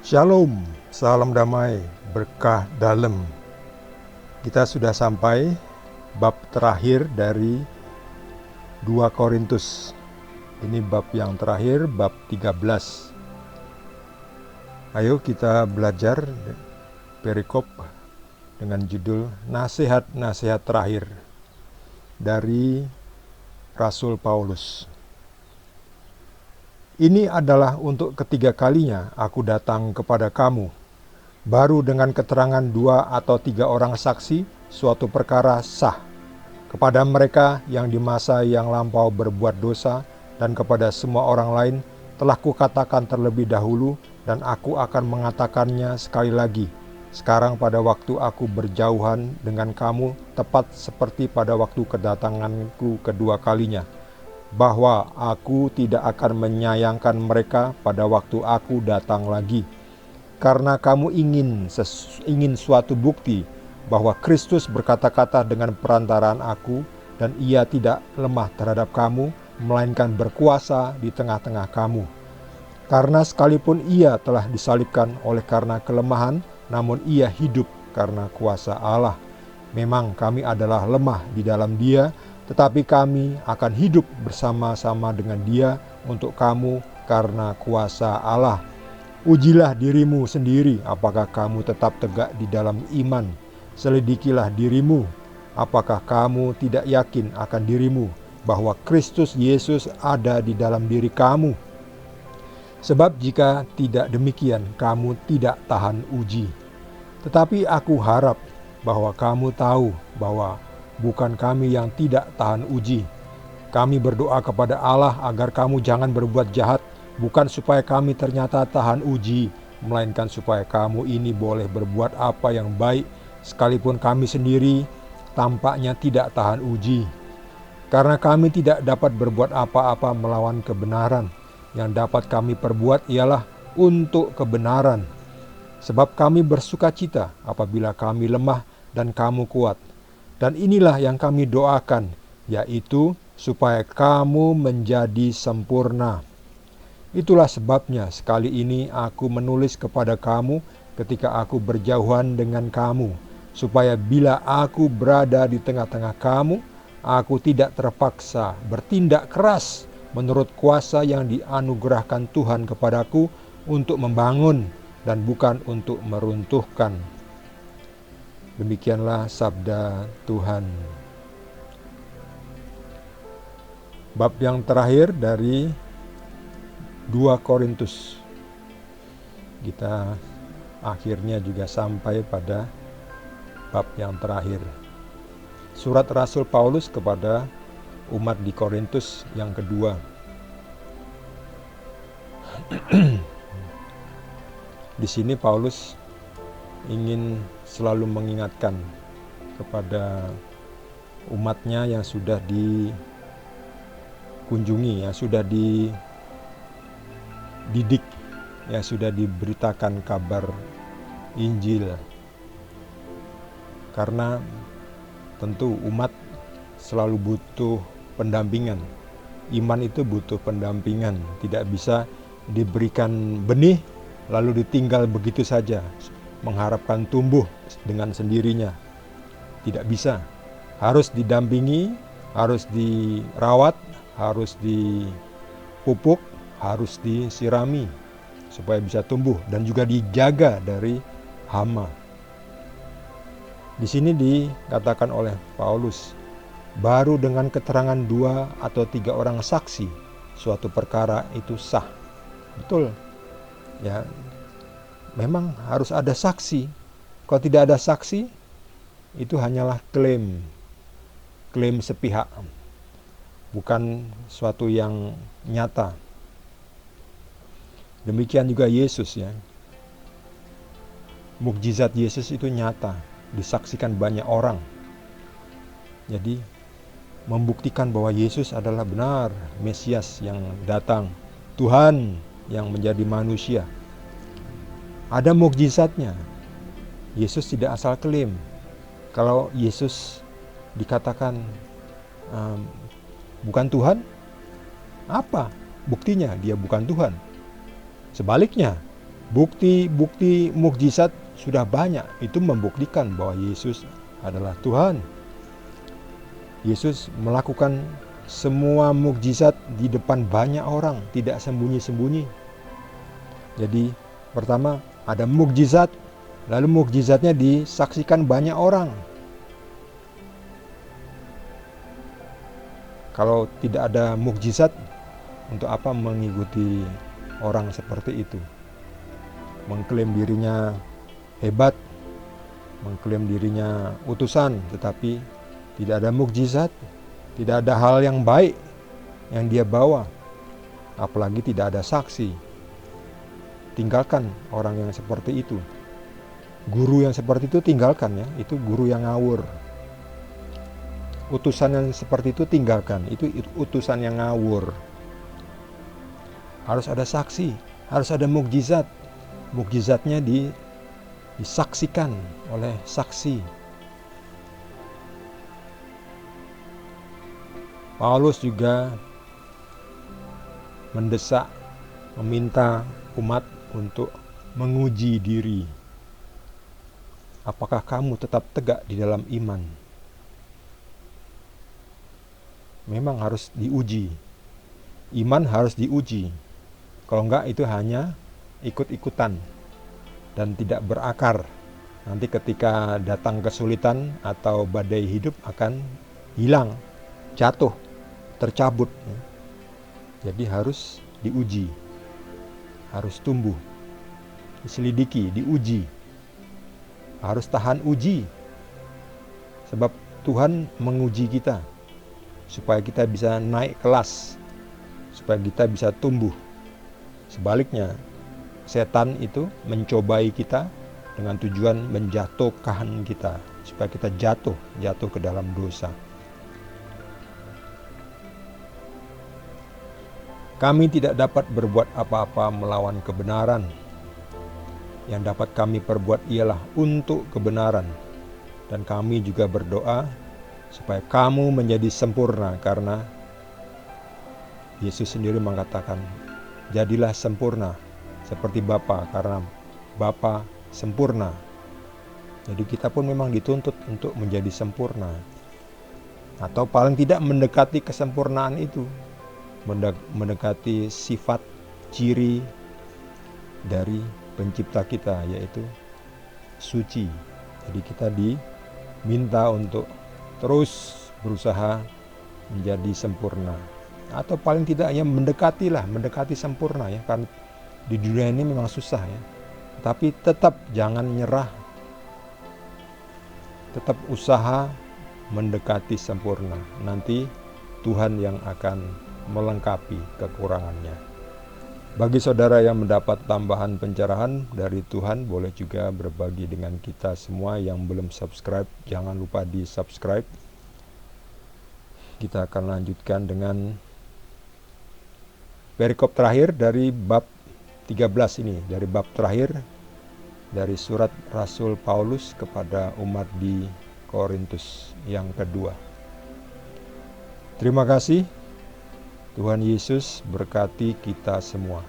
Shalom, salam damai, berkah dalam. Kita sudah sampai bab terakhir dari 2 Korintus. Ini bab yang terakhir, bab 13. Ayo kita belajar perikop dengan judul Nasihat-nasihat terakhir dari Rasul Paulus. Ini adalah untuk ketiga kalinya aku datang kepada kamu. Baru dengan keterangan 2 atau 3 orang saksi, suatu perkara sah. Kepada mereka yang di masa yang lampau berbuat dosa, dan kepada semua orang lain, telah kukatakan terlebih dahulu, dan aku akan mengatakannya sekali lagi. Sekarang pada waktu aku berjauhan dengan kamu, tepat seperti pada waktu kedatanganku kedua kalinya, bahwa aku tidak akan menyayangkan mereka pada waktu aku datang lagi. Karena kamu ingin suatu bukti bahwa Kristus berkata-kata dengan perantaraan aku, dan ia tidak lemah terhadap kamu, melainkan berkuasa di tengah-tengah kamu. Karena sekalipun ia telah disalibkan oleh karena kelemahan, namun ia hidup karena kuasa Allah. Memang kami adalah lemah di dalam dia, tetapi kami akan hidup bersama-sama dengan dia untuk kamu karena kuasa Allah. Ujilah dirimu sendiri, apakah kamu tetap tegak di dalam iman. Selidikilah dirimu, apakah kamu tidak yakin akan dirimu bahwa Kristus Yesus ada di dalam diri kamu. Sebab jika tidak demikian, kamu tidak tahan uji. Tetapi aku harap bahwa kamu tahu bahwa bukan kami yang tidak tahan uji. Kami berdoa kepada Allah agar kamu jangan berbuat jahat, bukan supaya kami ternyata tahan uji, melainkan supaya kamu ini boleh berbuat apa yang baik, sekalipun kami sendiri tampaknya tidak tahan uji. Karena kami tidak dapat berbuat apa-apa melawan kebenaran. Yang dapat kami perbuat ialah untuk kebenaran. Sebab kami bersukacita apabila kami lemah dan kamu kuat. Dan inilah yang kami doakan, yaitu supaya kamu menjadi sempurna. Itulah sebabnya sekali ini aku menulis kepada kamu ketika aku berjauhan dengan kamu, supaya bila aku berada di tengah-tengah kamu, aku tidak terpaksa bertindak keras menurut kuasa yang dianugerahkan Tuhan kepadaku untuk membangun dan bukan untuk meruntuhkan. Demikianlah sabda Tuhan. Bab yang terakhir dari 2 Korintus. Kita akhirnya juga sampai pada bab yang terakhir. Surat Rasul Paulus kepada umat di Korintus yang kedua. Di sini Paulus ingin selalu mengingatkan kepada umatnya yang sudah dikunjungi, yang sudah dididik, yang sudah diberitakan kabar Injil. Karena tentu umat selalu butuh pendampingan. Iman itu butuh pendampingan, tidak bisa diberikan benih lalu ditinggal begitu saja, mengharapkan tumbuh dengan sendirinya. Tidak bisa. Harus didampingi, harus dirawat, harus dipupuk, harus disirami supaya bisa tumbuh dan juga dijaga dari hama. Di sini dikatakan oleh Paulus, baru dengan keterangan 2 atau 3 orang saksi, suatu perkara itu sah. Betul. Ya, memang harus ada saksi. Kalau tidak ada saksi, itu hanyalah klaim sepihak, bukan suatu yang nyata. Demikian juga Yesus, ya. Mukjizat Yesus itu nyata, disaksikan banyak orang. Jadi membuktikan bahwa Yesus adalah benar Mesias yang datang, Tuhan yang menjadi manusia. Ada mukjizatnya. Yesus tidak asal klaim. Kalau Yesus dikatakan bukan Tuhan, apa buktinya dia bukan Tuhan? Sebaliknya, Bukti-bukti mukjizat sudah banyak, itu membuktikan bahwa Yesus adalah Tuhan. Yesus melakukan semua mukjizat di depan banyak orang, tidak sembunyi-sembunyi. Jadi pertama ada mukjizat, lalu mukjizatnya disaksikan banyak orang. Kalau tidak ada mukjizat, untuk apa mengikuti orang seperti itu? Mengklaim dirinya hebat, mengklaim dirinya utusan, tetapi tidak ada mukjizat, tidak ada hal yang baik yang dia bawa, apalagi tidak ada saksi. Tinggalkan orang yang seperti itu. Guru yang seperti itu tinggalkan ya, itu guru yang ngawur. Utusan yang seperti itu tinggalkan, itu utusan yang ngawur. Harus ada saksi, harus ada mukjizat. Mukjizatnya disaksikan oleh saksi. Paulus juga mendesak, meminta umat untuk menguji diri. Apakah kamu tetap tegak di dalam iman? Memang harus diuji. Iman harus diuji. Kalau enggak itu hanya ikut-ikutan dan tidak berakar. Nanti ketika datang kesulitan atau badai hidup akan hilang, jatuh, tercabut. Jadi harus diuji, harus tumbuh, diselidiki, diuji, harus tahan uji. Sebab Tuhan menguji kita supaya kita bisa naik kelas, supaya kita bisa tumbuh. Sebaliknya, setan itu mencobai kita dengan tujuan menjatuhkan kita, supaya kita jatuh ke dalam dosa. Kami tidak dapat berbuat apa-apa melawan kebenaran. Yang dapat kami perbuat ialah untuk kebenaran. Dan kami juga berdoa supaya kamu menjadi sempurna, karena Yesus sendiri mengatakan, jadilah sempurna seperti Bapa, karena Bapa sempurna. Jadi kita pun memang dituntut untuk menjadi sempurna, atau paling tidak mendekati kesempurnaan itu, mendekati sifat ciri dari pencipta kita, yaitu suci. Jadi kita diminta untuk terus berusaha menjadi sempurna, atau paling tidak ya mendekati sempurna ya, karena di dunia ini memang susah ya. Tapi tetap jangan nyerah, tetap usaha mendekati sempurna. Nanti Tuhan yang akan melengkapi kekurangannya. Bagi saudara yang mendapat tambahan pencerahan dari Tuhan, boleh juga berbagi dengan kita semua. Yang belum subscribe, jangan lupa di subscribe. Kita akan lanjutkan dengan perikop terakhir dari bab 13 ini, dari bab terakhir dari surat Rasul Paulus kepada umat di Korintus yang kedua. Terima kasih. Tuhan Yesus berkati kita semua.